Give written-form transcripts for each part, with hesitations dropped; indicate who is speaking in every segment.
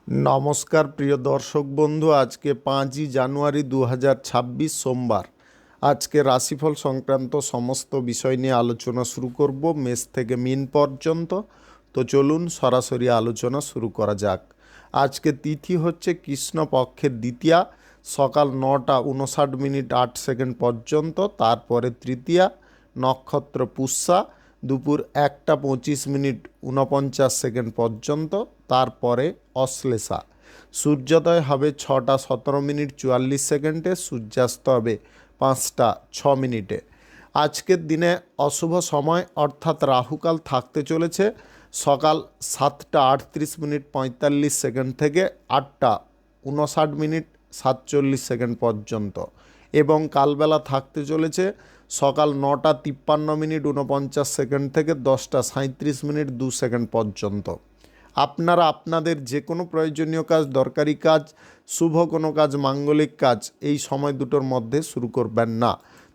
Speaker 1: নমস্কার প্রিয় দর্শক বন্ধু, আজকে 5ই জানুয়ারি 2026 সোমবার। আজকে রাশিফল সংক্রান্ত সমস্ত বিষয় নিয়ে আলোচনা শুরু করব, মেষ থেকে মীন পর্যন্ত। তো চলুন সরাসরি আলোচনা শুরু করা যাক। আজকে তিথি হচ্ছে কৃষ্ণপক্ষের দ্বিতীয়া, সকাল 9:59:08 পর্যন্ত। তারপরে তৃতীয়া, নক্ষত্র পুষ্যা, দুপুর 1:25:49 পর্যন্ত। তারপরে অশ্লেষা। সূর্যোদয় হবে 6:17:44, সূর্যাস্ত হবে 5:06। আজকের দিনে অশুভ সময় অর্থাৎ রাহুকাল থাকতে চলেছে সকাল 7:38:45 থেকে 8:59:47 পর্যন্ত, এবং কালবেলা থাকতে চলেছে সকাল 9:53:49 থেকে 10:37:02 পর্যন্ত। আপনারা আপনাদের যে কোনো প্রয়োজনীয় কাজ, দরকারি কাজ, শুভ কোনো কাজ, মাঙ্গলিক কাজ এই সময় দুটোর মধ্যে শুরু করবেন না,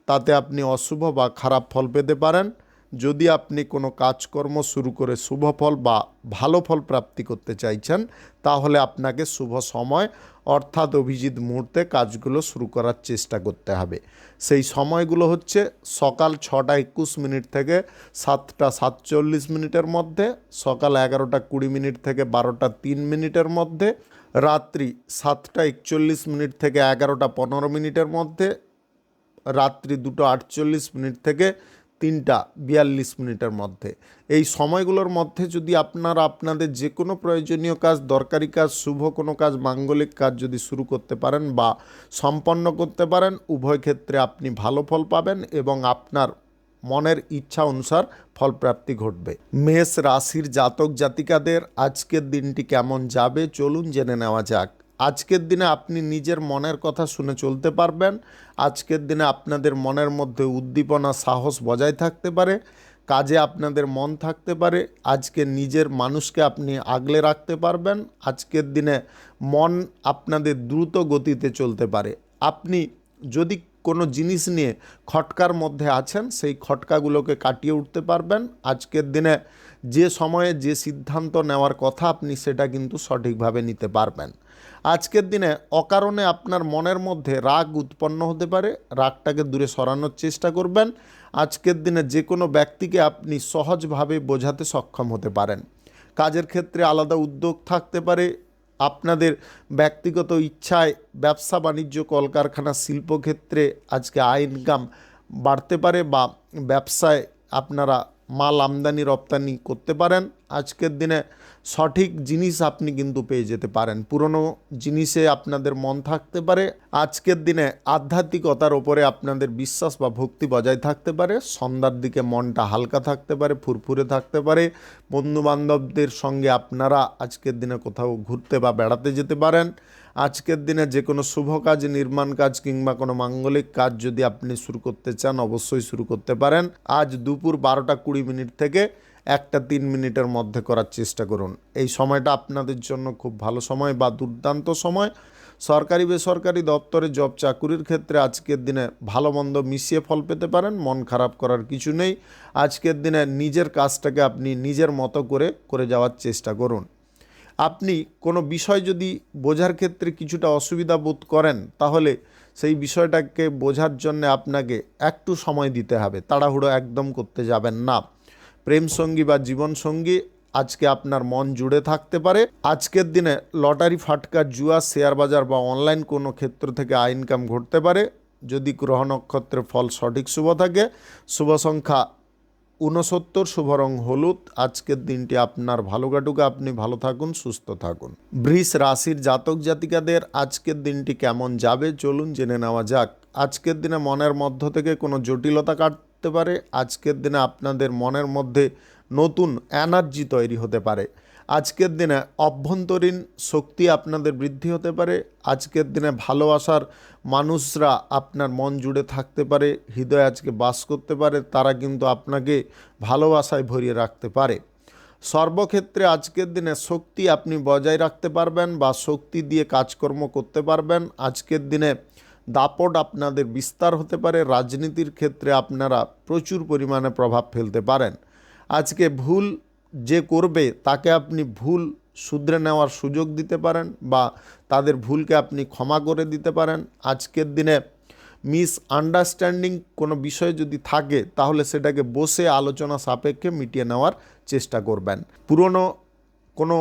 Speaker 1: তাতে আপনি অশুভ বা খারাপ ফল পেতে পারেন। যদি আপনি কোনো কাজকর্ম শুরু করে শুভ ফল বা ভালো ফল প্রাপ্তি করতে চাইছেন, তাহলে আপনাকে শুভ সময় অর্থাৎ অভিজিৎ মুহূর্তে কাজগুলো শুরু করার চেষ্টা করতে হবে। সেই সময়গুলো হচ্ছে সকাল 6:21 থেকে 7:47 মধ্যে, সকাল 11:20 থেকে 12:03 মধ্যে, রাত্রি 7:41 থেকে 11:15 মধ্যে, রাত্রি 2:48 থেকে 3:42 মধ্যে। এই সময়গুলোর মধ্যে যদি আপনারা আপনাদের যে কোনো প্রয়োজনীয় কাজ, দরকারি কাজ, শুভ কোনো কাজ, মাঙ্গলিক কাজ যদি শুরু করতে পারেন বা সম্পন্ন করতে পারেন, উভয় ক্ষেত্রে আপনি ভালো ফল পাবেন এবং আপনার মনের ইচ্ছা অনুসার ফলপ্রাপ্তি ঘটবে। মেষ রাশির জাতক জাতিকাদের আজকের দিনটি কেমন যাবে চলুন জেনে নেওয়া যাক। আজকের দিনে আপনি নিজের মনের কথা শুনে চলতে পারবেন। আজকের দিনে আপনাদের মনের মধ্যে উদ্দীপনা, সাহস বজায় থাকতে পারে। কাজে আপনাদের মন থাকতে পারে। আজকে নিজের মানুষকে আপনি আগলে রাখতে পারবেন। আজকের দিনে মন আপনাদের দ্রুত গতিতে চলতে পারে। আপনি যদি কোনো জিনিস নিয়ে খটকার মধ্যে আছেন, সেই খটকাগুলোকে কাটিয়ে উঠতে পারবেন। আজকের দিনে যে সময়ে যে সিদ্ধান্ত নেওয়ার কথা, আপনি সেটা কিন্তু সঠিকভাবে নিতে পারবেন। আজকের দিনে অকারণে আপনার মনের মধ্যে রাগ উৎপন্ন হতে পারে, রাগটাকে দূরে সরানোর চেষ্টা করবেন। আজকের দিনে যে কোনো ব্যক্তিকে আপনি সহজভাবে বোঝাতে সক্ষম হতে পারেন। কাজের ক্ষেত্রে আলাদা উদ্যোগ থাকতে পারে। আপনাদের ব্যক্তিগত ইচ্ছায় ব্যবসা বাণিজ্য, কলকারখানা, শিল্পক্ষেত্রে আজকে আয় ইনকাম বাড়তে পারে বা ব্যবসায় আপনারা মাল আমদানি রপ্তানি করতে পারেন। আজকের দিনে সঠিক জিনিস আপনি কিন্তু পেয়ে যেতে পারেন। পুরনো জিনিসে আপনাদের মন থাকতে পারে। আজকের দিনে আধ্যাত্মিকতার ওপরে আপনাদের বিশ্বাস বা ভক্তি বজায় থাকতে পারে। সন্ধ্যার দিকে মনটা হালকা থাকতে পারে, ফুরফুরে থাকতে পারে। বন্ধুবান্ধবদের সঙ্গে আপনারা আজকের দিনে কোথাও ঘুরতে বা বেড়াতে যেতে পারেন। আজকের দিনে যে কোনো শুভ কাজ, নির্মাণ কাজ কিংবা কোনো মাঙ্গলিক কাজ যদি আপনি শুরু করতে চান, অবশ্যই শুরু করতে পারেন। আজ দুপুর 12:20 থেকে 1:03 মধ্যে করার চেষ্টা করুন। এই সময়টা আপনাদের জন্য খুব ভালো সময় বা দুর্দান্ত সময়। সরকারি বেসরকারি দপ্তরে জব চাকুরির ক্ষেত্রে আজকের দিনে ভালো মন্দ মিশিয়ে ফল পেতে পারেন। মন খারাপ করার কিছু নেই। আজকের দিনে নিজের কাজটাকে আপনি নিজের মতো করে যাওয়ার চেষ্টা করুন। আপনি কোনো বিষয় যদি বোঝার ক্ষেত্রে কিছুটা অসুবিধা বোধ করেন, তাহলে সেই বিষয়টাকে বোঝার জন্য আপনাকে একটু সময় দিতে হবে। তাড়াহুড়ো একদম করতে যাবেন না। প্রেমসঙ্গী বা জীবনসঙ্গী আজকে আপনার মন জুড়ে থাকতে পারে। আজকের দিনে লটারি, ফাটকা, জুয়া, শেয়ার বাজার বা অনলাইন কোনো ক্ষেত্র থেকে আয় ইনকাম ঘটতে পারে, যদি গ্রহ নক্ষত্রের ফল সঠিক শুভ থাকে। শুভ সংখ্যা 69, শুভ রং হলুদ। আজকের দিনটি আপনার ভালো কাটুক, আপনি ভালো থাকুন, সুস্থ থাকুন। বৃষ রাশির জাতক জাতিকাদের আজকের দিনটি কেমন যাবে চলুন জেনে নেওয়া যাক। আজকের দিনে মনের মধ্য থেকে কোনো জটিলতা কাটতে পারে। আজকের দিনে আপনাদের মনের মধ্যে নতুন এনার্জি তৈরি হতে পারে। আজকের দিনে অভ্যন্তরীণ শক্তি আপনাদের বৃদ্ধি হতে পারে। আজকের দিনে ভালোবাসার মানুষরা আপনার মন জুড়ে থাকতে পারে, হৃদয়ে আজকে বাস করতে পারে। তারা কিন্তু আপনাকে ভালোবাসায় ভরিয়ে রাখতে পারে। সর্বক্ষেত্রে আজকের দিনে শক্তি আপনি বজায় রাখতে পারবেন বা শক্তি দিয়ে কাজকর্ম করতে পারবেন। আজকের দিনে দাপট আপনাদের বিস্তার হতে পারে। রাজনীতির ক্ষেত্রে আপনারা প্রচুর পরিমাণে প্রভাব ফেলতে পারেন। আজকে ভুল যে করবে তাকে আপনি ভুল শুধরে নেওয়ার সুযোগ দিতে পারেন বা তাদের ভুলকে আপনি ক্ষমা করে দিতে পারেন। আজকের দিনে মিসআন্ডারস্ট্যান্ডিং কোনো বিষয় যদি থাকে তাহলে সেটাকে বসে আলোচনা সাপেক্ষে মিটিয়ে নেওয়ার চেষ্টা করবেন। পুরনো কোনো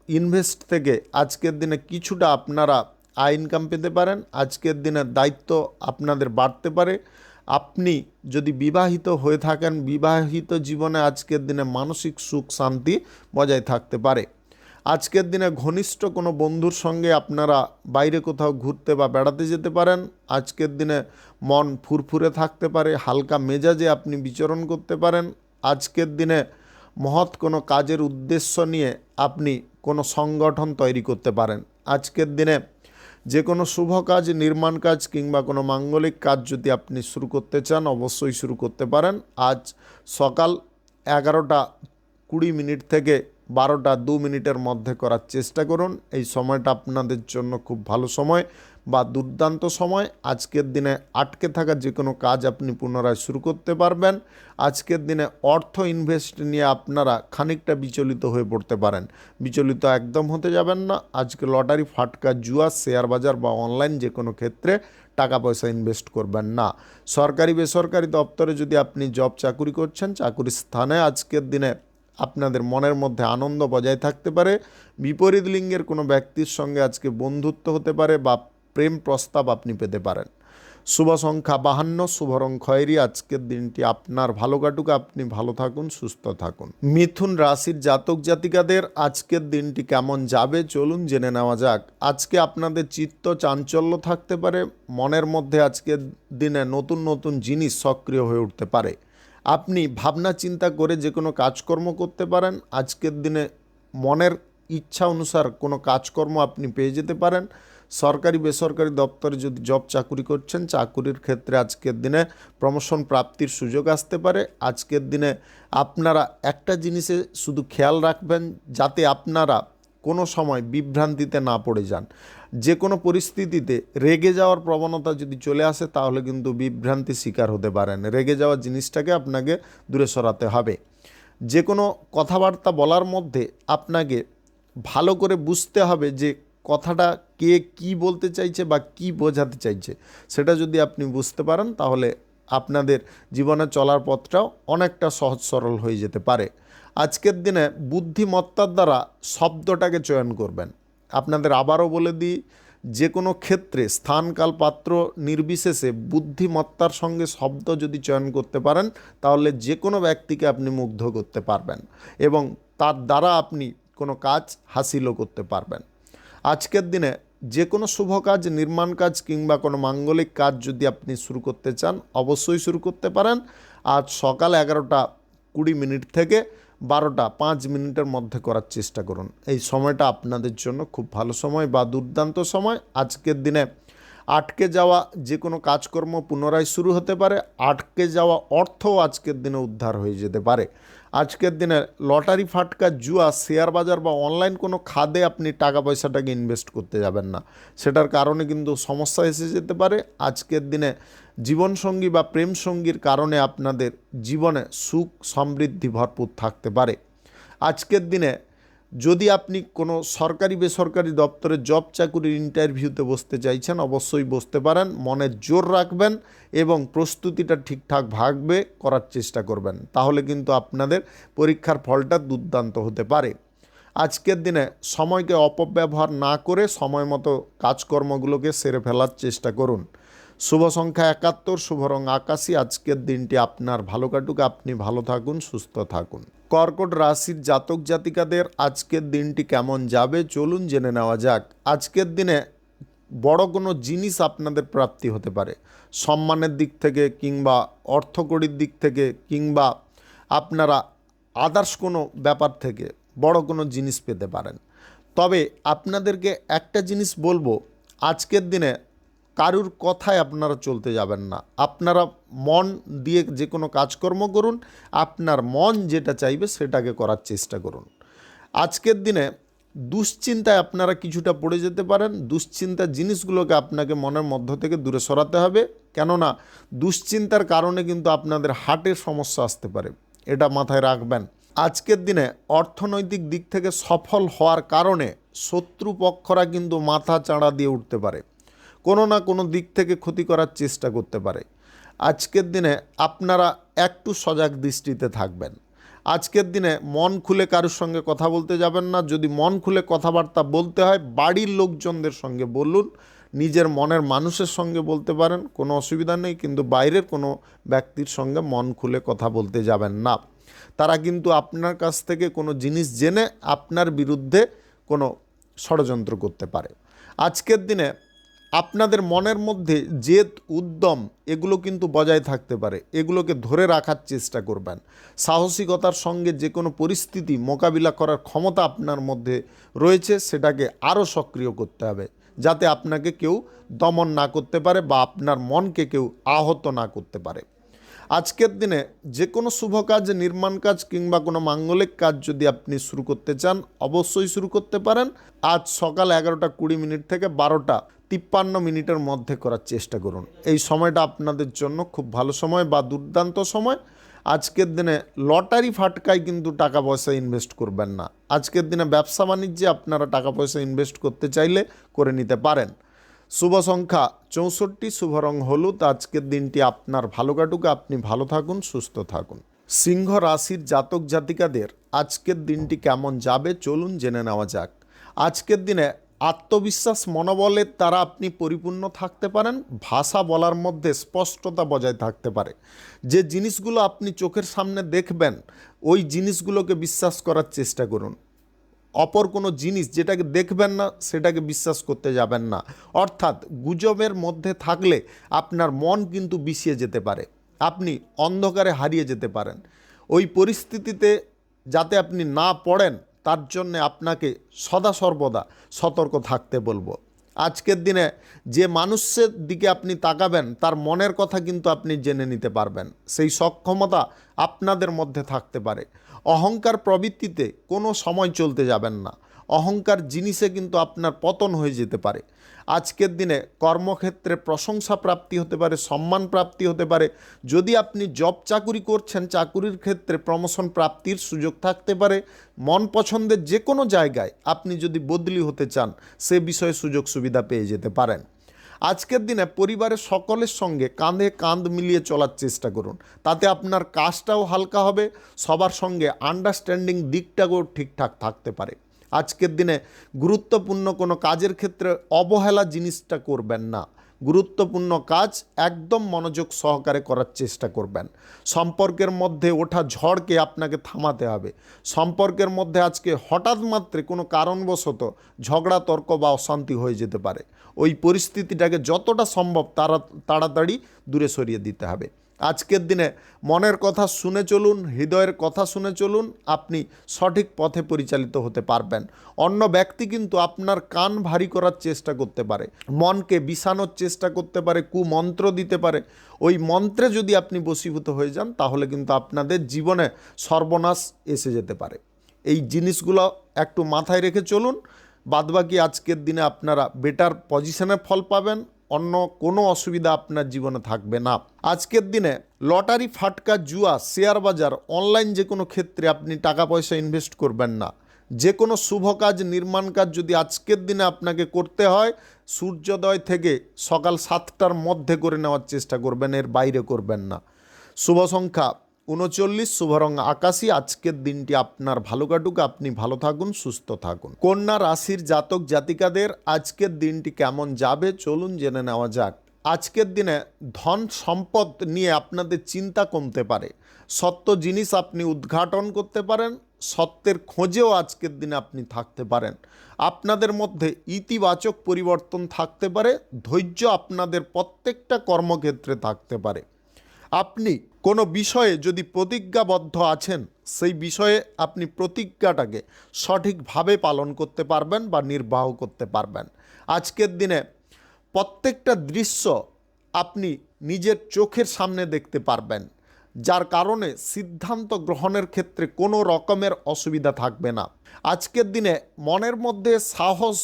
Speaker 1: ইনভেস্ট থেকে আজকের দিনে কিছুটা আপনারা আয় ইনকাম পেতে পারেন। আজকের দিনে দায়িত্ব আপনাদের বাড়তে পারে। আপনি যদি বিবাহিত হয়ে থাকেন, বিবাহিত জীবনে আজকের দিনে মানসিক সুখ শান্তি বজায় থাকতে পারে। আজকের দিনে ঘনিষ্ঠ কোনো বন্ধুর সঙ্গে আপনারা বাইরে কোথাও ঘুরতে বা বেড়াতে যেতে পারেন। আজকের দিনে মন ফুরফুরে থাকতে পারে, হালকা মেজাজে আপনি বিচরণ করতে পারেন। আজকের দিনে মহৎ কোনো কাজের উদ্দেশ্য নিয়ে আপনি কোনো সংগঠন তৈরি করতে পারেন। আজকের দিনে যে কোনো শুভ কাজ, নির্মাণ কাজ কিংবা কোনো মাঙ্গলিক কাজ যদি আপনি শুরু করতে চান অবশ্যই শুরু করতে পারেন। আজ সকাল 11:20 থেকে 12:02 মধ্যে করার চেষ্টা করুন। এই সময়টা আপনাদের জন্য খুব ভালো সময় বা দুর্দান্ত সময়। আজকের দিনে আটকে থাকা যে কোনো কাজ আপনি পুনরায় শুরু করতে পারবেন। আজকের দিনে অর্থ ইনভেস্ট নিয়ে আপনারা খানিকটা বিচলিত হয়ে পড়তে পারেন। বিচলিত একদম হতে যাবেন না। আজকে লটারি, ফাটকা, জুয়া, শেয়ার বাজার বা অনলাইন যে কোনো ক্ষেত্রে টাকা পয়সা ইনভেস্ট করবেন না। সরকারি বেসরকারি দপ্তরে যদি আপনি জব চাকুরি করছেন, চাকুরির স্থানে আজকের দিনে আপনাদের মনের মধ্যে আনন্দ বজায় থাকতে পারে। বিপরীত লিঙ্গের কোনো ব্যক্তির সঙ্গে আজকে বন্ধুত্ব হতে পারে বা প্রেম প্রস্তাব আপনি পেতে পারেন। শুভ সংখ্যা 52, শুভ রং খয়েরি। আজকের দিনটি আপনার ভালো কাটুক, আপনি ভালো থাকুন, সুস্থ থাকুন। মিথুন রাশির জাতক জাতিকাদের আজকের দিনটি কেমন যাবে চলুন জেনে নেওয়া যাক। আজকে আপনাদের চিত্ত চাঞ্চল্য থাকতে পারে। মনের মধ্যে আজকের দিনে নতুন নতুন জিনিস সক্রিয় হয়ে উঠতে পারে। আপনি ভাবনা চিন্তা করে যে কোনো কাজকর্ম করতে পারেন। আজকের দিনে মনের ইচ্ছা অনুসার কোনো কাজকর্ম আপনি পেয়ে যেতে পারেন। সরকারি বেসরকারি দপ্তরে যদি জব চাকুরি করছেন, চাকুরির ক্ষেত্রে আজকের দিনে প্রমোশন প্রাপ্তির সুযোগ আসতে পারে। আজকের দিনে আপনারা একটা জিনিসে শুধু খেয়াল রাখবেন যাতে আপনারা কোনো সময় বিভ্রান্তিতে না পড়ে যান। যে কোনো পরিস্থিতিতে রেগে যাওয়ার প্রবণতা যদি চলে আসে তাহলে কিন্তু বিভ্রান্তির শিকার হতে পারেন। রেগে যাওয়ার জিনিসটাকে আপনাকে দূরে সরাতে হবে। যে কোনো কথাবার্তা বলার মধ্যে আপনাকে ভালো করে বুঝতে হবে যে কথাটা কে কী বলতে চাইছে বা কী বোঝাতে চাইছে। সেটা যদি আপনি বুঝতে পারেন তাহলে আপনাদের জীবনে চলার পথটাও অনেকটা সহজ সরল হয়ে যেতে পারে। আজকের দিনে বুদ্ধিমত্তার দ্বারা শব্দটাকে চয়ন করবেন। আপনাদের আবারও বলে দিই, যে কোনো ক্ষেত্রে স্থান কাল পাত্র নির্বিশেষে বুদ্ধিমত্তার সঙ্গে শব্দ যদি চয়ন করতে পারেন তাহলে যে কোনো ব্যক্তিকে আপনি মুগ্ধ করতে পারবেন এবং তার দ্বারা আপনি কোনো কাজ হাসিলও করতে পারবেন। আজকের দিনে যে কোনো শুভ কাজ, নির্মাণ কাজ কিংবা কোনো মাঙ্গলিক কাজ যদি আপনি শুরু করতে চান অবশ্যই শুরু করতে পারেন। আজ সকাল 11:20 থেকে 12:05 মধ্যে করার চেষ্টা করুন। এই সময়টা আপনাদের জন্য খুব ভালো সময় বা দুর্দান্ত সময়। আজকের দিনে আটকে যাওয়া যে কোনো কাজকর্ম পুনরায় শুরু হতে পারে। আটকে যাওয়া অর্থও আজকের দিনে উদ্ধার হয়ে যেতে পারে। আজকের দিনে লটারি, ফাটকা, জুয়া, শেয়ার বাজার বা অনলাইন কোনো খাদে আপনি টাকা পয়সাটাকে ইনভেস্ট করতে যাবেন না। সেটার কারণে কিন্তু সমস্যা এসে যেতে পারে। আজকের দিনে জীবনসঙ্গী বা প্রেম সঙ্গীর কারণে আপনাদের জীবনে সুখ সমৃদ্ধি ভরপুর থাকতে পারে। আজকের দিনে যদি আপনি কোনো সরকারি বেসরকারি দপ্তরে জব চাকুরির ইন্টারভিউতে বসতে চাইছেন অবশ্যই বসতে পারেন। মনে জোর রাখবেন এবং প্রস্তুতিটা ঠিকঠাক ভাবে করার চেষ্টা করবেন, তাহলে কিন্তু আপনাদের পরীক্ষার ফলটা দুর্দান্ত হতে পারে। আজকের দিনে সময়কে অপব্যবহার না করে সময় মতো কাজকর্মগুলোকে সেরে ফেলার চেষ্টা করুন। শুভ সংখ্যা 71, শুভ রং আকাশী। আজকের দিনটি আপনার ভালো কাটুক, আপনি ভালো থাকুন, সুস্থ থাকুন। কর্কট রাশির জাতক জাতিকাদের আজকের দিনটি কেমন যাবে চলুন জেনে নেওয়া যাক। আজকের দিনে বড় কোনো জিনিস আপনাদের প্রাপ্তি হতে পারে, সম্মানের দিক থেকে কিংবা অর্থকড়ির দিক থেকে কিংবা আপনারা আদার্স কোনো ব্যাপার থেকে বড় কোনো জিনিস পেতে পারেন। তবে আপনাদেরকে একটা জিনিস বলবো, আজকের দিনে কারুর কথায় আপনারা চলতে যাবেন না। আপনারা মন দিয়ে যে কোনো কাজকর্ম করুন, আপনার মন যেটা চাইবে সেটাকে করার চেষ্টা করুন। আজকের দিনে দুশ্চিন্তায় আপনারা কিছুটা পড়ে যেতে পারেন। দুশ্চিন্তার জিনিসগুলোকে আপনাকে মনের মধ্য থেকে দূরে সরাতে হবে, কেননা দুশ্চিন্তার কারণে কিন্তু আপনাদের হার্টের সমস্যা আসতে পারে, এটা মাথায় রাখবেন। আজকের দিনে অর্থনৈতিক দিক থেকে সফল হওয়ার কারণে শত্রুপক্ষরা কিন্তু মাথা চাড়া দিয়ে উঠতে পারে, কোনো না কোনো দিক থেকে ক্ষতি করার চেষ্টা করতে পারে। আজকের দিনে আপনারা একটু সজাগ দৃষ্টিতে থাকবেন। আজকের দিনে মন খুলে কারোর সঙ্গে কথা বলতে যাবেন না। যদি মন খুলে কথাবার্তা বলতে হয় বাড়ির লোকজনদের সঙ্গে বলুন, নিজের মনের মানুষের সঙ্গে বলতে পারেন, কোনো অসুবিধা নেই, কিন্তু বাইরের কোনো ব্যক্তির সঙ্গে মন খুলে কথা বলতে যাবেন না। তারা কিন্তু আপনার কাছ থেকে কোনো জিনিস জেনে আপনার বিরুদ্ধে কোনো ষড়যন্ত্র করতে পারে। আজকের দিনে আপনাদের মনের মধ্যে জেদ উদ্যম এগুলো কিন্তু বজায় থাকতে পারে, এগুলোকে ধরে রাখার চেষ্টা করবেন। সাহসিকতার সঙ্গে যে কোনো পরিস্থিতি মোকাবিলা করার ক্ষমতা আপনার মধ্যে রয়েছে, সেটাকে আরও সক্রিয় করতে হবে, যাতে আপনাকে কেউ দমন না করতে পারে বা আপনার মনকে কেউ আহত না করতে পারে। আজকের দিনে যে কোনো শুভ কাজ, নির্মাণ কাজ কিংবা কোনো মাঙ্গলিক কাজ যদি আপনি শুরু করতে চান অবশ্যই শুরু করতে পারেন। আজ সকাল 11:20 থেকে 12:53 মধ্যে করার চেষ্টা করুন। এই সময়টা আপনাদের জন্য খুব ভালো সময় বা দুর্দান্ত সময়। আজকের দিনে লটারি ফাটকায় কিন্তু টাকা পয়সা ইনভেস্ট করবেন না। আজকের দিনে ব্যবসা বাণিজ্যে আপনারা টাকা পয়সা ইনভেস্ট করতে চাইলে করে নিতে পারেন। শুভ সংখ্যা 64, শুভ রং হলুদ। আজকের দিনটি আপনার ভালো কাটুক, আপনি ভালো থাকুন, সুস্থ থাকুন। সিংহ রাশির জাতক জাতিকাদের আজকের দিনটি কেমন যাবে চলুন জেনে নেওয়া যাক। আজকের দিনে আত্মবিশ্বাস মনোবলের দ্বারা আপনি পরিপূর্ণ থাকতে পারেন। ভাষা বলার মধ্যে স্পষ্টতা বজায় থাকতে পারে। যে জিনিসগুলো আপনি চোখের সামনে দেখবেন ওই জিনিসগুলোকে বিশ্বাস করার চেষ্টা করুন। অপর কোনো জিনিস যেটাকে দেখবেন না সেটাকে বিশ্বাস করতে যাবেন না। অর্থাৎ গুজবের মধ্যে থাকলে আপনার মন কিন্তু বিষিয়ে যেতে পারে, আপনি অন্ধকারে হারিয়ে যেতে পারেন। ওই পরিস্থিতিতে যাতে আপনি না পড়েন তার জন্যে আপনাকে সদা সর্বদা সতর্ক থাকতে বলবো। আজকের দিনে যে মানুষের দিকে আপনি তাকাবেন তার মনের কথা কিন্তু আপনি জেনে নিতে পারবেন, সেই সক্ষমতা আপনাদের মধ্যে থাকতে পারে। অহংকার প্রবৃত্তিতে কোনো সময় চলতে যাবেন না, অহংকার জিনিসে কিন্তু আপনার পতন হয়ে যেতে পারে। আজকের দিনে কর্মক্ষেত্রে প্রশংসা প্রাপ্তি হতে পারে, সম্মান প্রাপ্তি হতে পারে। যদি আপনি জব চাকুরি করছেন চাকুরির ক্ষেত্রে প্রমোশন প্রাপ্তির সুযোগ থাকতে পারে। মন পছন্দের যে কোনো জায়গায় আপনি যদি বদলি হতে চান সে বিষয়ে সুযোগ সুবিধা পেয়ে যেতে পারেন। আজকের দিনে পরিবারের সকলের সঙ্গে কাঁধে কাঁধ মিলিয়ে চলার চেষ্টা করুন, তাতে আপনার কাজটাও হালকা হবে, সবার সঙ্গে আন্ডারস্ট্যান্ডিং দিকটাও ঠিকঠাক থাকতে পারে। আজকের দিনে গুরুত্বপূর্ণ কোনো কাজের ক্ষেত্রে অবহেলা জিনিসটা করবেন না। গুরুত্বপূর্ণ কাজ একদম মনোযোগ সহকারে করার চেষ্টা করবেন। সম্পর্কের মধ্যে ওঠা ঝড়কে আপনাকে থামাতে হবে। সম্পর্কের মধ্যে আজকে হঠাৎ মাত্রে কোনো কারণবশত ঝগড়া তর্ক বা অশান্তি হয়ে যেতে পারে। ওই পরিস্থিতিটাকে যতটা সম্ভব তাড়াতাড়ি দূরে সরিয়ে দিতে হবে। আজকের দিনে মনের কথা শুনে চলুন, হৃদয়ের কথা শুনে চলুন, আপনি সঠিক পথে পরিচালিত হতে পারবেন। অন্য ব্যক্তি কিন্তু আপনার কান ভারী করার চেষ্টা করতে পারে, মনকে বিষানোর চেষ্টা করতে পারে, কুমন্ত্র দিতে পারে। ওই মন্ত্রে যদি আপনি বশীভূত হয়ে যান তাহলে কিন্তু আপনাদের জীবনে সর্বনাশ এসে যেতে পারে। এই জিনিসগুলো একটু মাথায় রেখে চলুন, বাদবাকি আজকের দিনে আপনারা বেটার পজিশনে ফল পাবেন, অন্য কোনো অসুবিধা আপনার জীবনে থাকবে না। আজকের দিনে লটারি ফাটকা জুয়া শেয়ার বাজার অনলাইন যে কোনো ক্ষেত্রে আপনি টাকা পয়সা ইনভেস্ট করবেন না। যে কোনো শুভ কাজ নির্মাণ কাজ যদি আজকের দিনে আপনাকে করতে হয় সূর্যোদয় থেকে সকাল 7টার মধ্যে করে নেওয়ার চেষ্টা করবেন, এর বাইরে করবেন না। শুভ সংখ্যা 39, শুভ রং আকাশী। আজকের দিনটি আপনার ভালো কাটুক, আপনি ভালো থাকুন, সুস্থ থাকুন। কন্যা রাশির জাতক জাতিকাদের আজকের দিনটি কেমন যাবে চলুন জেনে নেওয়া যাক। আজকের দিনে ধন সম্পদ নিয়ে আপনাদের চিন্তা কমতে পারে। সত্য জিনিস আপনি উদ্ঘাটন করতে পারেন, সত্যের খোঁজেও আজকের দিনে আপনি থাকতে পারেন। আপনাদের মধ্যে ইতিবাচক পরিবর্তন থাকতে পারে, ধৈর্য আপনাদের প্রত্যেকটা কর্মক্ষেত্রে থাকতে পারে। আপনি কোনো বিষয়ে যদি প্রতিজ্ঞাবদ্ধ আছেন সেই বিষয়ে আপনি প্রতিজ্ঞাটাকে সঠিকভাবে পালন করতে পারবেন বা নির্বাহ করতে পারবেন। আজকের দিনে প্রত্যেকটা দৃশ্য আপনি নিজের চোখের সামনে দেখতে পারবেন, যার কারণে সিদ্ধান্ত গ্রহণের ক্ষেত্রে কোনো রকমের অসুবিধা থাকবে না। আজকের দিনে মনের মধ্যে সাহস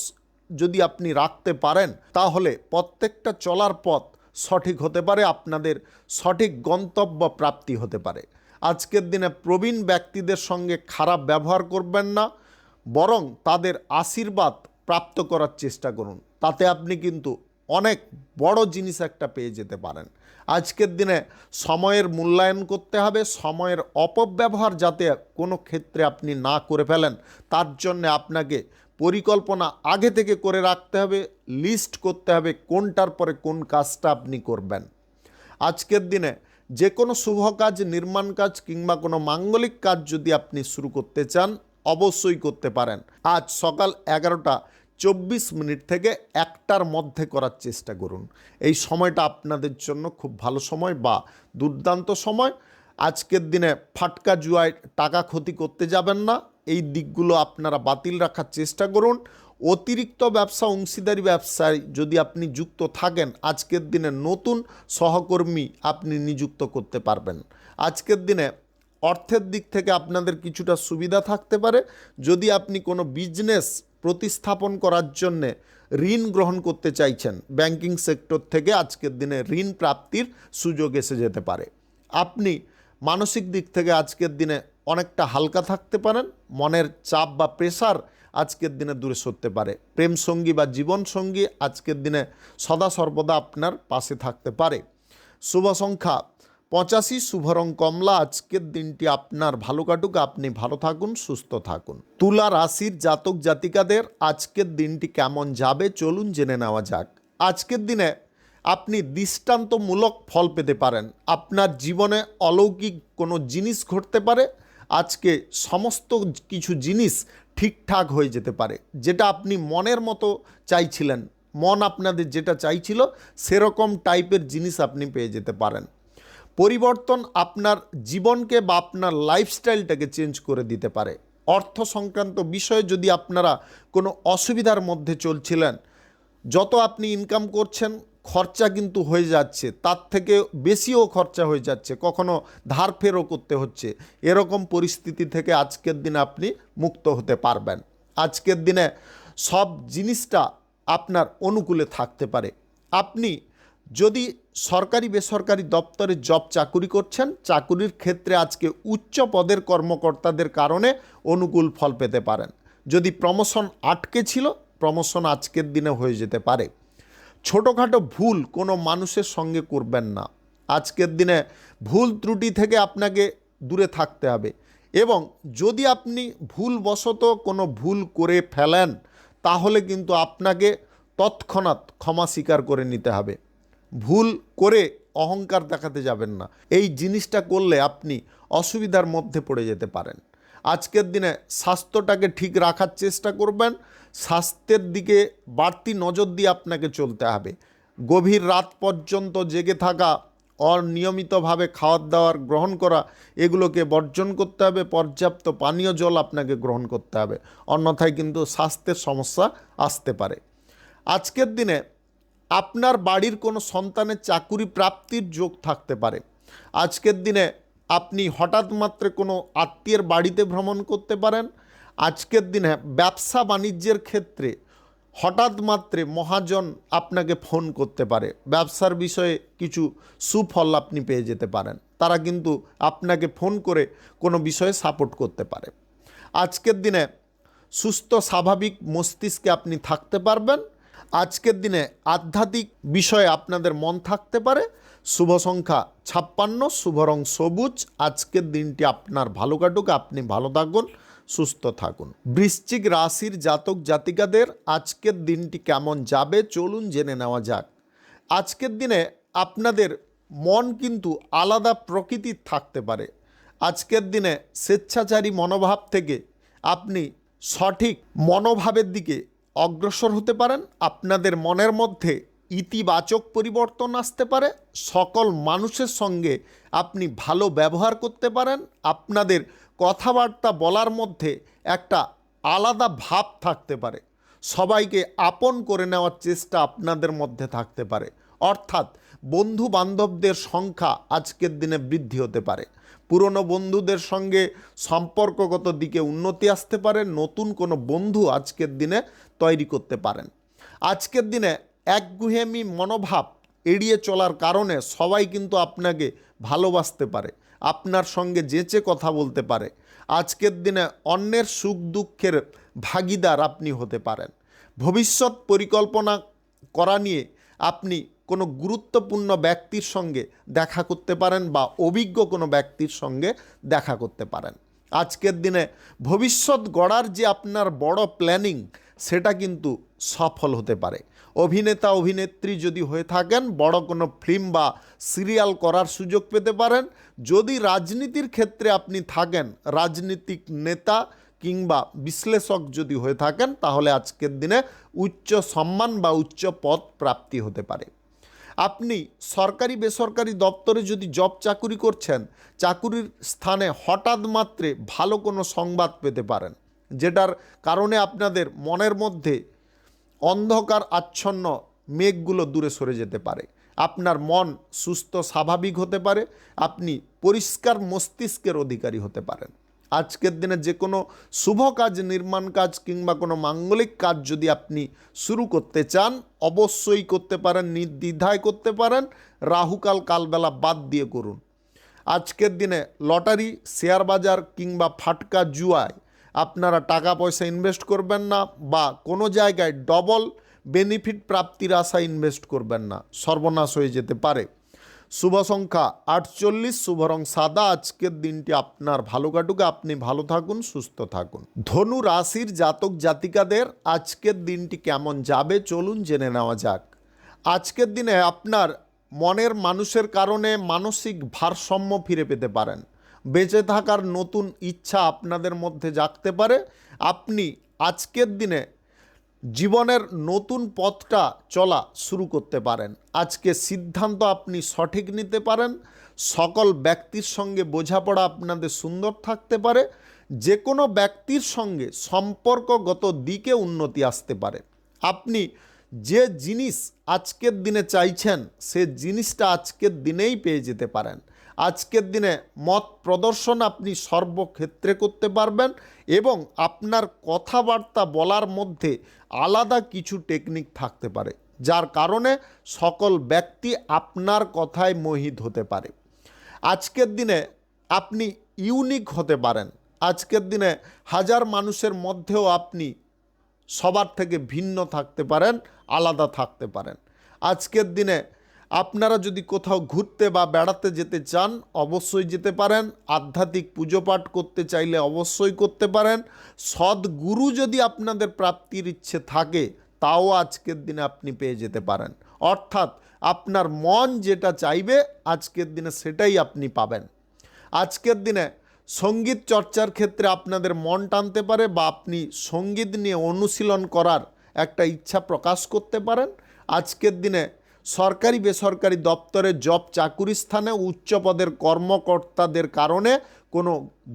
Speaker 1: যদি আপনি রাখতে পারেন তাহলে প্রত্যেকটা চলার পথ সঠিক হতে পারে, আপনাদের সঠিক গন্তব্য প্রাপ্তি হতে পারে। আজকের দিনে প্রবীণ ব্যক্তিদের সঙ্গে খারাপ ব্যবহার করবেন না, বরং তাদের আশীর্বাদ প্রাপ্ত করার চেষ্টা করুন। তাতে আপনি কিন্তু অনেক বড় জিনিস একটা পেয়ে যেতে পারেন। আজকের দিনে সময়ের মূল্যায়ন করতে হবে, সময়ের অপব্যবহার যাতে কোনো ক্ষেত্রে আপনি না করে ফেলেন, তার জন্য আপনাকে পরিকল্পনা আগে থেকে করে রাখতে হবে, লিস্ট করতে হবে কোনটার পরে কোন কাজটা আপনি করবেন। আজকের দিনে যে কোনো শুভ কাজ, নির্মাণ কাজ কিংবা কোনো মাঙ্গলিক কাজ যদি আপনি শুরু করতে চান, অবশ্যই করতে পারেন। আজ সকাল 11:24 থেকে 1টার মধ্যে করার চেষ্টা করুন। এই সময়টা আপনাদের জন্য খুব ভালো সময় বা দুর্দান্ত সময়। আজকের দিনে ফাটকা জুয়ায় টাকা ক্ষতি করতে যাবেন না, এই দিকগুলো আপনারা বাতিল রাখার চেষ্টা করুন। অতিরিক্ত ব্যবসা, অংশীদারি ব্যবসায় যদি আপনি যুক্ত থাকেন, আজকের দিনে নতুন সহকর্মী আপনি নিযুক্ত করতে পারবেন। আজকের দিনে অর্থের দিক থেকে আপনাদের কিছুটা সুবিধা থাকতে পারে। যদি আপনি কোনো বিজনেস প্রতিস্থাপন করার জন্যে ঋণ গ্রহণ করতে চাইছেন, ব্যাংকিং সেক্টর থেকে আজকের দিনে ঋণ প্রাপ্তির সুযোগ এসে যেতে পারে। আপনি মানসিক দিক থেকে আজকের দিনে অনেকটা হালকা থাকতে পারেন, মনের চাপ বা প্রেশার আজকের দিনে দূরে সরতে পারে। প্রেম সঙ্গী বা জীবন সঙ্গী আজকের দিনে সদা সর্বদা আপনার পাশে থাকতে পারে। শুভ সংখ্যা 85, শুভ রং কমলা। আজকের দিনটি আপনার ভালো কাটুক, আপনি ভালো থাকুন, সুস্থ থাকুন। তুলা রাশির জাতক জাতিকাদের আজকের দিনটি কেমন যাবে চলুন জেনে নেওয়া যাক। আজকের দিনে আপনি দৃষ্টান্তমূলক ফল পেতে পারেন। আপনার জীবনে অলৌকিক কোনো জিনিস ঘটতে পারে। আজকে সমস্ত কিছু জিনিস ঠিকঠাক হয়ে যেতে পারে, যেটা আপনি মনের মতো চাইছিলেন, মন আপনাদের যেটা চাইছিল সেরকম টাইপের জিনিস আপনি পেয়ে যেতে পারেন। পরিবর্তন আপনার জীবনকে বা আপনার লাইফস্টাইলটাকে চেঞ্জ করে দিতে পারে। অর্থ সংক্রান্ত বিষয়ে যদি আপনারা কোনো অসুবিধার মধ্যে চলছিলেন, যত আপনি ইনকাম করছেন খরচা কিন্তু হয়ে যাচ্ছে, তার থেকে বেশিও খরচা হয়ে যাচ্ছে, কখনো ধার ফেরও করতে হচ্ছে, এরকম পরিস্থিতি থেকে আজকের দিনে আপনি মুক্ত হতে পারবেন। আজকের দিনে সব জিনিসটা আপনার অনুকূলে থাকতে পারে। আপনি যদি সরকারি বেসরকারি দপ্তরে জব চাকুরি করছেন, চাকুরির ক্ষেত্রে আজকে উচ্চ পদের কর্মকর্তাদের কারণে অনুকূল ফল পেতে পারেন। যদি প্রমোশন আটকে ছিল, প্রমোশন আজকের দিনে হয়ে যেতে পারে। ছোটোখাটো ভুল কোনো মানুষের সঙ্গে করবেন না। আজকের দিনে ভুল ত্রুটি থেকে আপনাকে দূরে থাকতে হবে, এবং যদি আপনি ভুলবশত কোনো ভুল করে ফেলেন, তাহলে কিন্তু আপনাকে তৎক্ষণাৎ ক্ষমা স্বীকার করে নিতে হবে। ভুল করে অহংকার দেখাতে যাবেন না, এই জিনিসটা করলে আপনি অসুবিধার মধ্যে পড়ে যেতে পারেন। আজকের দিনে স্বাস্থ্যটাকে ঠিক রাখার চেষ্টা করবেন, স্বাস্থ্যের দিকে বাড়তি নজর দিয়ে আপনাকে চলতে হবে। গভীর রাত পর্যন্ত জেগে থাকা, অনিয়মিতভাবে খাওয়ার দাওয়ার গ্রহণ করা, এগুলোকে বর্জন করতে হবে। পর্যাপ্ত পানীয় জল আপনাকে গ্রহণ করতে হবে, অন্যথায় কিন্তু স্বাস্থ্যের সমস্যা আসতে পারে। আজকের দিনে আপনার বাড়ির কোনো সন্তানের চাকুরি প্রাপ্তির যোগ থাকতে পারে। আজকের দিনে আপনি হঠাৎ মাত্রে কোনো আত্মীয়ের বাড়িতে ভ্রমণ করতে পারেন। আজকের দিনে ব্যবসা বাণিজ্যের ক্ষেত্রে হঠাৎ মাত্রে মহাজন আপনাকে ফোন করতে পারে, ব্যবসার বিষয়ে কিছু সুফল আপনি পেয়ে যেতে পারেন। তারা কিন্তু আপনাকে ফোন করে কোনো বিষয়ে সাপোর্ট করতে পারে। আজকের দিনে সুস্থ স্বাভাবিক মস্তিষ্কে আপনি থাকতে পারবেন। আজকের দিনে আধ্যাত্মিক বিষয়ে আপনাদের মন থাকতে পারে। শুভ সংখ্যা 56, শুভ রং সবুজ। আজকের দিনটি আপনার ভালো কাটুক, আপনি ভালো থাকুন, সুস্থ থাকুন। বৃশ্চিক রাশির জাতক জাতিকাদের আজকের দিনটি কেমন যাবে চলুন জেনে নেওয়া যাক। আজকের দিনে আপনাদের মন কিন্তু আলাদা প্রকৃতির থাকতে পারে। আজকের দিনে স্বেচ্ছাচারী মনোভাব থেকে আপনি সঠিক মনোভাবের দিকে অগ্রসর হতে পারেন। আপনাদের মনের মধ্যে ইতিবাচক পরিবর্তন আসতে পারে। সকল মানুষের সঙ্গে আপনি ভালো ব্যবহার করতে পারেন। আপনাদের কথাবার্তা বলার মধ্যে একটা আলাদা ভাব থাকতে পারে। সবাইকে আপন করে নেওয়ার চেষ্টা আপনাদের মধ্যে থাকতে পারে। অর্থাৎ বন্ধু বান্ধবদের সংখ্যা আজকের দিনে বৃদ্ধি হতে পারে। পুরনো বন্ধুদের সঙ্গে সম্পর্কগত দিকে উন্নতি আসতে পারে। নতুন কোনো বন্ধু আজকের দিনে তৈরি করতে পারেন। আজকের দিনে একগুঁহেমি মনোভাব এড়িয়ে চলার কারণে সবাই কিন্তু আপনাকে ভালোবাসতে পারে। আপনার সঙ্গে যেচে কথা বলতে পারে। আজকের দিনে অন্যের সুখ দুঃখের ভাগিদার আপনি হতে পারেন। ভবিষ্যৎ পরিকল্পনা করা নিয়ে আপনি কোনো গুরুত্বপূর্ণ ব্যক্তির সঙ্গে দেখা করতে পারেন বা অভিজ্ঞ কোনো ব্যক্তির সঙ্গে দেখা করতে পারেন। আজকের দিনে ভবিষ্যৎ গড়ার যে আপনার বড় প্ল্যানিং, সেটা কিন্তু সফল হতে পারে। অভিনেতা অভিনেত্রী যদি হয়ে থাকেন, বড় কোনো ফিল্ম বা সিরিয়াল করার সুযোগ পেতে পারেন। যদি রাজনীতির ক্ষেত্রে আপনি থাকেন, রাজনীতিক নেতা কিংবা বিশ্লেষক যদি হয়ে থাকেন, তাহলে আজকের দিনে উচ্চ সম্মান বা উচ্চ পদ প্রাপ্তি হতে পারে। আপনি সরকারি বেসরকারি দপ্তরে যদি জব চাকুরি করছেন, চাকুরির স্থানে হঠাৎ মাত্রে ভালো কোনো সংবাদ পেতে পারেন, যেটার কারণে আপনাদের মনের মধ্যে অন্ধকার আচ্ছন্ন মেঘগুলো দূরে সরে যেতে পারে। আপনার মন সুস্থ স্বাভাবিক হতে পারে। আপনি পরিষ্কার মস্তিষ্কের অধিকারী হতে পারেন। আজকের দিনে যে কোনো শুভ কাজ, নির্মাণ কাজ কিংবা কোনো মাঙ্গলিক কাজ যদি আপনি শুরু করতে চান, অবশ্যই করতে পারেন, নির্দ্বিধায় করতে পারেন। রাহুকাল কালবেলা বাদ দিয়ে করুন। আজকের দিনে লটারি, শেয়ার বাজার কিংবা ফাটকা জুয়ায় আপনারা টাকা পয়সা ইনভেস্ট করবেন না, বা কোনো জায়গায় ডবল বেনিফিট প্রাপ্তির আশা ইনভেস্ট করবেন না, সর্বনাশ হয়ে যেতে পারে। শুভ সংখ্যা 48, শুভ রং সাদা। আজকের দিনটি আপনার ভালো কাটুক, আপনি ভালো থাকুন, সুস্থ থাকুন। ধনু রাশির জাতক জাতিকাদের আজকের দিনটি কেমন যাবে চলুন জেনে নেওয়া যাক। আজকের দিনে আপনার মনের মানুষের কারণে মানসিক ভারসাম্য ফিরে পেতে পারেন। বেঁচে থাকার নতুন ইচ্ছা আপনাদের মধ্যে জাগতে পারে। আপনি আজকের দিনে জীবনের নতুন পথটা চলা শুরু করতে পারেন। আজকে সিদ্ধান্ত আপনি সঠিক নিতে পারেন। সকল ব্যক্তির সঙ্গে বোঝাপড়া আপনাদের সুন্দর থাকতে পারে। যে কোনো ব্যক্তির সঙ্গে সম্পর্কগত দিকে উন্নতি আসতে পারে। আপনি যে জিনিস আজকের দিনে চাইছেন, সে জিনিসটা আজকের দিনেই পেয়ে যেতে পারেন। আজকের দিনে মত প্রদর্শন আপনি সর্বক্ষেত্রে করতে পারবেন, এবং আপনার কথাবার্তা বলার মধ্যে আলাদা কিছু টেকনিক থাকতে পারে, যার কারণে সকল ব্যক্তি আপনার কথায় মোহিত হতে পারে। আজকের দিনে আপনি ইউনিক হতে পারেন। আজকের দিনে হাজার মানুষের মধ্যেও আপনি সবার থেকে ভিন্ন থাকতে পারেন, আলাদা থাকতে পারেন। আজকের দিনে আপনারা যদি কোথাও ঘুরতে বা বেড়াতে যেতে চান, অবশ্যই যেতে পারেন। আধ্যাত্মিক পুজো পাঠ করতে চাইলে অবশ্যই করতে পারেন। সদ্গুরু যদি আপনাদের প্রাপ্তির ইচ্ছে থাকে, তাও আজকের দিনে আপনি পেয়ে যেতে পারেন। অর্থাৎ আপনার মন যেটা চাইবে আজকের দিনে সেটাই আপনি পাবেন। আজকের দিনে সঙ্গীত চর্চার ক্ষেত্রে আপনাদের মন টানতে পারে, বা আপনি সঙ্গীত নিয়ে অনুশীলন করার একটা ইচ্ছা প্রকাশ করতে পারেন। আজকের দিনে সরকারি বেসরকারি দপ্তরে জব চাকুরি স্থানে উচ্চ পদের কর্মকর্তাদের কারণে কোনো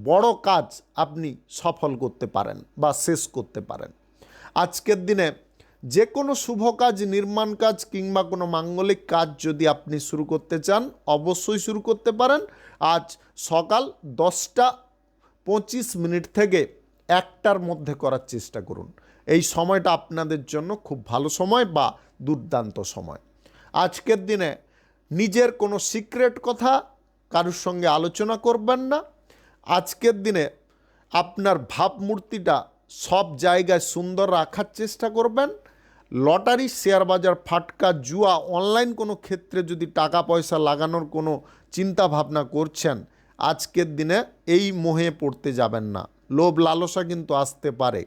Speaker 1: বড় কাজ আপনি সফল করতে পারেন বা শেষ করতে পারেন। আজকের দিনে যে কোনো শুভ কাজ, নির্মাণ কাজ কিংবা কোনো মাঙ্গলিক কাজ যদি আপনি শুরু করতে চান, অবশ্যই শুরু করতে পারেন। আজ সকাল 10:25 থেকে 1টার মধ্যে করার চেষ্টা করুন। এই সময়টা আপনাদের জন্য খুব ভালো সময় বা দুর্দান্ত সময়। আজকের দিনে নিজের কোনো সিক্রেট কথা কারোর সঙ্গে আলোচনা করবেন না। আজকের দিনে আপনার ভাবমূর্তিটা সব জায়গায় সুন্দর রাখার চেষ্টা করবেন। লটারি, শেয়ার বাজার, ফাটকা জুয়া, অনলাইন কোনো ক্ষেত্রে যদি টাকা পয়সা লাগানোর কোনো চিন্তা ভাবনা করছেন, আজকের দিনে এই মোহে পড়তে যাবেন না। লোভ লালসা কিন্তু আসতে পারে।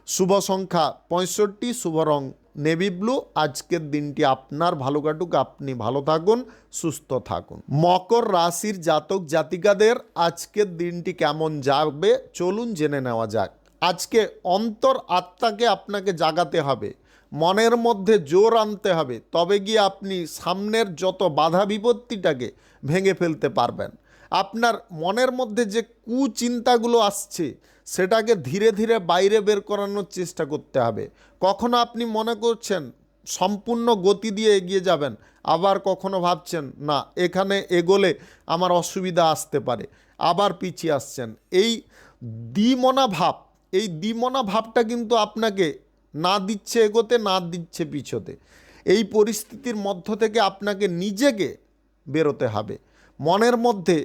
Speaker 1: শুভ সংখ্যা 65, শুভ রং নেভি ব্লু। আজকের দিনটি আপনার ভালো কাটুক, আপনি ভালো থাকুন, সুস্থ থাকুন। মকর রাশির জাতক জাতিকাদের আজকের দিনটি কেমন যাবে চলুন জেনে নেওয়া যাক। আজকে অন্তর আত্মাকে আপনাকে জাগাতে হবে, মনের মধ্যে জোর আনতে হবে, তবে গিয়ে আপনি সামনের যত বাধা বিপত্তিটাকে ভেঙে ফেলতে পারবেন। আপনার মনের মধ্যে যে কুচিন্তাগুলো আসছে, সেটাকে ধীরে ধীরে বাইরে বের করানোর চেষ্টা করতে হবে। কখনো আপনি মনে করছেন সম্পূর্ণ গতি দিয়ে এগিয়ে যাবেন, আবার কখনো ভাবছেন না এখানে এগোলে আমার অসুবিধা আসতে পারে, আবার পিছিয়ে আসছেন। এই দ্বিমনা ভাবটা কিন্তু আপনাকে না দিচ্ছে এগোতে, না দিচ্ছে পিছোতে। এই পরিস্থিতির মধ্য থেকে আপনাকে নিজেকে বেরোতে হবে। মনের মধ্যে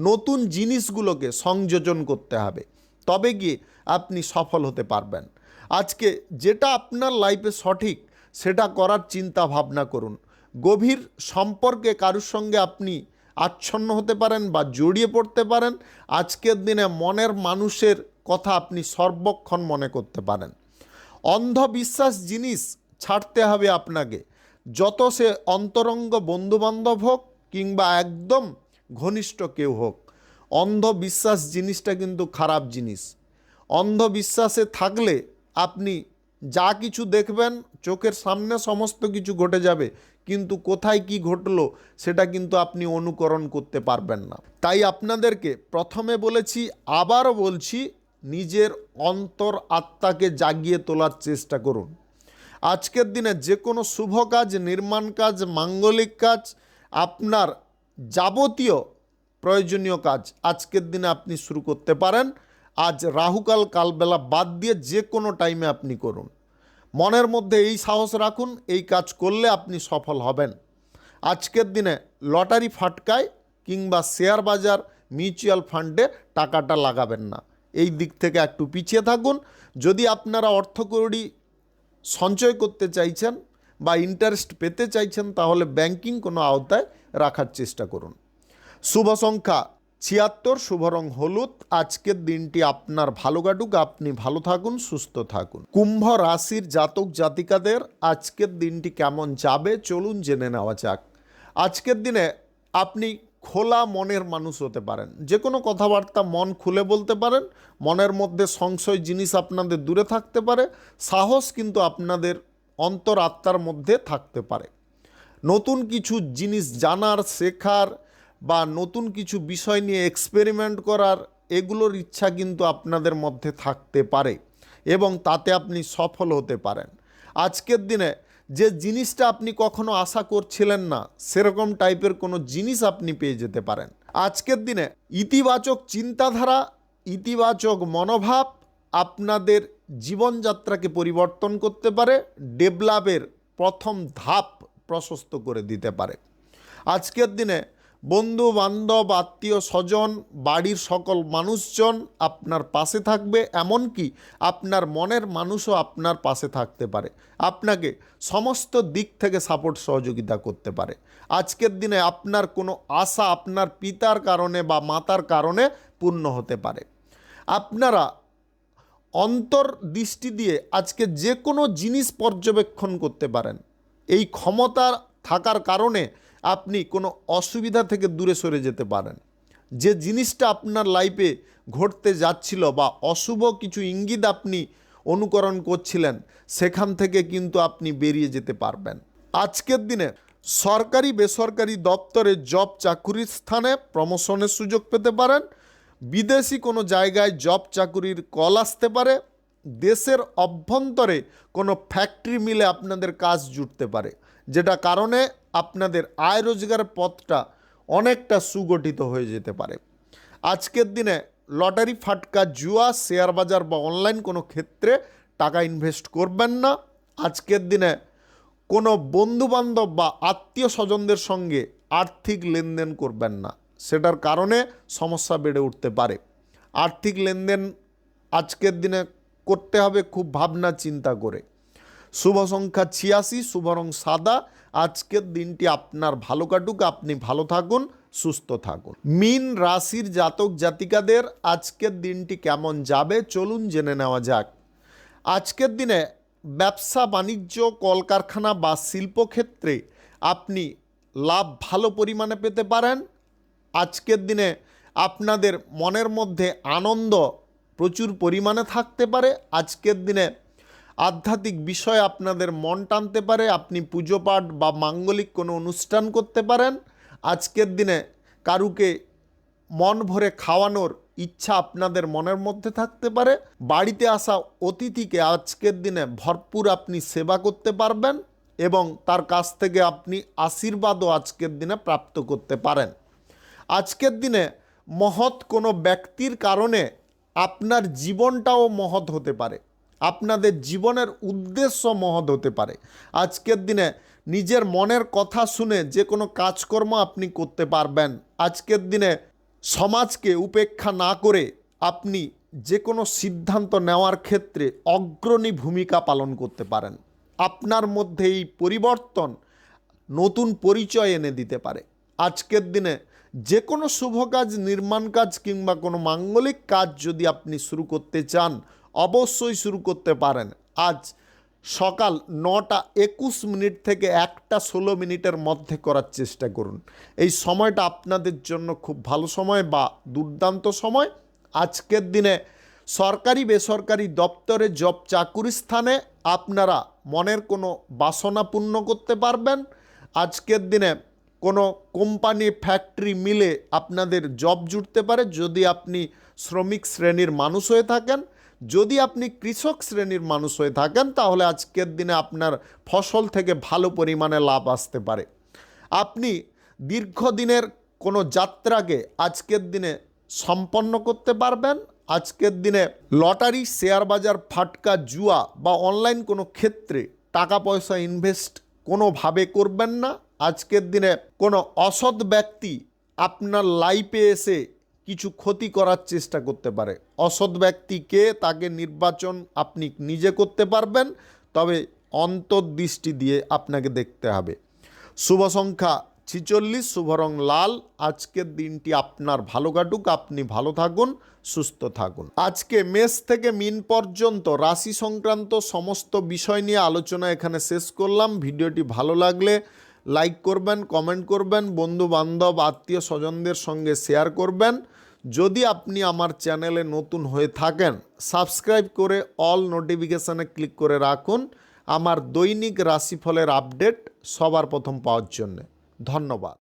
Speaker 1: নতুন জিনিসগুলোকে সংযোজন করতে হবে, তবে গিয়ে আপনি সফল হতে পারবেন। আজকে যেটা আপনার লাইফে সঠিক সেটা করার চিন্তা ভাবনা করুন। গভীর সম্পর্কে কারোর সঙ্গে আপনি আচ্ছন্ন হতে পারেন বা জড়িয়ে পড়তে পারেন। আজকের দিনে মনের মানুষের কথা আপনি সর্বক্ষণ মনে করতে পারেন। অন্ধবিশ্বাস জিনিস ছাড়তে হবে আপনাকে, যত সে অন্তরঙ্গ বন্ধুবান্ধব হোক কিংবা একদম ঘনিষ্ঠ কেউ হোক। অন্ধবিশ্বাস জিনিসটা কিন্তু খারাপ জিনিস। অন্ধবিশ্বাসে থাকলে আপনি যা কিছু দেখবেন চোখের সামনে সমস্ত কিছু ঘটে যাবে, কিন্তু কোথায় কি ঘটলো সেটা কিন্তু আপনি অনুকরণ করতে পারবেন না। তাই আপনাদেরকে প্রথমে বলেছি, আবারও বলছি, নিজের অন্তর আত্মাকে জাগিয়ে তোলার চেষ্টা করুন। আজকের দিনে যে কোনো শুভ কাজ, নির্মাণ কাজ, মাঙ্গলিক কাজ, আপনার যাবতীয় প্রয়োজনীয় কাজ আজকের দিনে আপনি শুরু করতে পারেন। আজ রাহুকাল কালবেলা বাদ দিয়ে যে কোনো টাইমে আপনি করুন। মনের মধ্যে এই সাহস রাখুন, এই কাজ করলে আপনি সফল হবেন। আজকের দিনে লটারি ফাটকায় কিংবা শেয়ার বাজার, মিউচুয়াল ফান্ডে টাকাটা লাগাবেন না। এই দিক থেকে একটু পিছিয়ে থাকুন। যদি আপনারা অর্থকড়ি সঞ্চয় করতে চাইছেন বা ইন্টারেস্ট পেতে চাইছেন, তাহলে ব্যাংকিং কোনো আওতায় রাখার চেষ্টা করুন। শুভ সংখ্যা 76, শুভ রং হলুদ। আজকের দিনটি আপনার ভালো কাটুক, আপনি ভালো থাকুন, সুস্থ থাকুন। কুম্ভ রাশির জাতক জাতিকাদের আজকের দিনটি কেমন যাবে চলুন জেনে নেওয়া যাক। আজকের দিনে আপনি খোলা মনের মানুষ হতে পারেন। যে কোনো কথাবার্তা মন খুলে বলতে পারেন। মনের মধ্যে সংশয় জিনিস আপনাদের দূরে থাকতে পারে। সাহস কিন্তু আপনাদের অন্তর আত্মার মধ্যে থাকতে পারে। নতুন কিছু জিনিস জানার, শেখার বা নতুন কিছু বিষয় নিয়ে এক্সপেরিমেন্ট করার, এগুলোর ইচ্ছা কিন্তু আপনাদের মধ্যে থাকতে পারে এবং তাতে আপনি সফল হতে পারেন। আজকের দিনে যে জিনিসটা আপনি কখনো আশা করছিলেন না, সেরকম টাইপের কোনো জিনিস আপনি পেয়ে যেতে পারেন। আজকের দিনে ইতিবাচক চিন্তাধারা, ইতিবাচক মনোভাব আপনাদের জীবনযাত্রাকে পরিবর্তন করতে পারে, ডেভেলপের প্রথম ধাপ প্রশস্ত করে দিতে পারে। আজকের দিনে বন্ধু বান্ধব, আত্মীয় স্বজন, বাড়ির সকল মানুষজন আপনার পাশে থাকবে, এমনকি আপনার মনের মানুষও আপনার পাশে থাকতে পারে, আপনাকে সমস্ত দিক থেকে সাপোর্ট সহযোগিতা করতে পারে। আজকের দিনে আপনার কোনো আশা আপনার পিতার কারণে বা মাতার কারণে পূর্ণ হতে পারে। আপনারা অন্তর্দৃষ্টি দিয়ে আজকে যে কোনো জিনিস পর্যবেক্ষণ করতে পারেন। এই ক্ষমতা থাকার কারণে আপনি কোনো অসুবিধা থেকে দূরে সরে যেতে পারেন। যে জিনিসটা আপনার লাইফে ঘটতে যাচ্ছিল বা অশুভ কিছু ইঙ্গিত আপনি অনুকরণ করছিলেন, সেখান থেকে কিন্তু আপনি বেরিয়ে যেতে পারবেন। আজকের দিনে সরকারি বেসরকারি দপ্তরে জব চাকুরির স্থানে প্রমোশনের সুযোগ পেতে পারেন। বিদেশি কোনো জায়গায় জব চাকুরির কল আসতে পারে। দেশের অভ্যন্তরে কোনো ফ্যাক্টরি মিলে আপনাদের কাজ জুটতে পারে, যেটা কারণে আপনাদের আয় রোজগারের পথটা অনেকটা সুগঠিত হয়ে যেতে পারে। আজকের দিনে লটারি ফাটকা, জুয়া, শেয়ার বাজার বা অনলাইন কোনো ক্ষেত্রে টাকা ইনভেস্ট করবেন না। আজকের দিনে কোনো বন্ধুবান্ধব বা আত্মীয় স্বজনদের সঙ্গে আর্থিক লেনদেন করবেন না, সেটার কারণে সমস্যা বেড়ে উঠতে পারে। আর্থিক লেনদেন আজকের দিনে করতে হবে খুব ভাবনা চিন্তা করে। শুভ সংখ্যা 86, শুভ রং সাদা। আজকের দিনটি আপনার ভালো কাটুক, আপনি ভালো থাকুন, সুস্থ থাকুন। মীন রাশির জাতক জাতিকাদের আজকের দিনটি কেমন যাবে চলুন জেনে নেওয়া যাক। আজকের দিনে ব্যবসা বাণিজ্য, কলকারখানা বা শিল্পক্ষেত্রে আপনি লাভ ভালো পরিমাণে পেতে পারেন। আজকের দিনে আপনাদের মনের মধ্যে আনন্দ প্রচুর পরিমাণে থাকতে পারে। আজকের দিনে আধ্যাত্মিক বিষয় আপনাদের মন টানতে পারে। আপনি পুজো পাঠ বা মাঙ্গলিক কোনো অনুষ্ঠান করতে পারেন। আজকের দিনে কারুকে মন ভরে খাওয়ানোর ইচ্ছা আপনাদের মনের মধ্যে থাকতে পারে। বাড়িতে আসা অতিথিকে আজকের দিনে ভরপুর আপনি সেবা করতে পারবেন এবং তার কাছ থেকে আপনি আশীর্বাদও আজকের দিনে প্রাপ্ত করতে পারেন। আজকের দিনে মহৎ কোনো ব্যক্তির কারণে আপনার জীবনটাও মহৎ হতে পারে, আপনাদের জীবনের উদ্দেশ্য মহৎ হতে পারে। আজকের দিনে নিজের মনের কথা শুনে যে কোনো কাজকর্ম আপনি করতে পারবেন। আজকের দিনে সমাজকে উপেক্ষা না করে আপনি যে কোনো সিদ্ধান্ত নেওয়ার ক্ষেত্রে অগ্রণী ভূমিকা পালন করতে পারেন। আপনার মধ্যে এই পরিবর্তন নতুন পরিচয় এনে দিতে পারে। আজকের দিনে যে কোনো শুভ কাজ, নির্মাণ কাজ কিংবা কোনো মাঙ্গলিক কাজ যদি আপনি শুরু করতে চান, অবশ্যই শুরু করতে পারেন। আজ সকাল 9:21 থেকে 1:16 মধ্যে করার চেষ্টা করুন। এই সময়টা আপনাদের জন্য খুব ভালো সময় বা দুর্দান্ত সময়। আজকের দিনে সরকারি বেসরকারি দপ্তরে জব চাকুরি স্থানে আপনারা মনের কোনো বাসনা পূর্ণ করতে পারবেন। আজকের দিনে কোনো কোম্পানি, ফ্যাক্টরি, মিলে আপনাদের জব জুটতে পারে যদি আপনি শ্রমিক শ্রেণীর মানুষ হয়ে থাকেন। যদি আপনি কৃষক শ্রেণীর মানুষ হয়ে থাকেন তাহলে আজকের দিনে আপনার ফসল থেকে ভালো পরিমাণে লাভ আসতে পারে। আপনি দীর্ঘদিনের কোনো যাত্রাকে আজকের দিনে সম্পন্ন করতে পারবেন। আজকের দিনে লটারি, শেয়ার বাজার, ফাটকা, জুয়া বা অনলাইন কোনো ক্ষেত্রে টাকা পয়সা ইনভেস্ট কোনোভাবে করবেন না। আজকের দিনে কোনো অসৎ ব্যক্তি আপনার লাইফে এসে কিছু ক্ষতি করার চেষ্টা করতে পারে। অসৎ ব্যক্তিকে তাকে নির্বাচন আপনি নিজে করতে পারবেন, তবে অন্তর্দৃষ্টি দিয়ে আপনাকে দেখতে হবে। শুভ সংখ্যা 46, শুভ রং লাল। আজকের দিনটি আপনার ভালো কাটুক, আপনি ভালো থাকুন, সুস্থ থাকুন। আজকে মেষ থেকে মীন পর্যন্ত রাশি সংক্রান্ত সমস্ত বিষয় নিয়ে আলোচনা এখানে শেষ করলাম। ভিডিওটি ভালো লাগলে লাইক করবেন, কমেন্ট করবেন, বন্ধু বান্ধব আত্মীয় স্বজনদের সঙ্গে শেয়ার করবেন। যদি আপনি আমার চ্যানেলে নতুন হয়ে থাকেন, সাবস্ক্রাইব করে অল নোটিফিকেশানে ক্লিক করে রাখুন আমার দৈনিক রাশিফলের আপডেট সবার প্রথম পাওয়ার জন্য। ধন্যবাদ।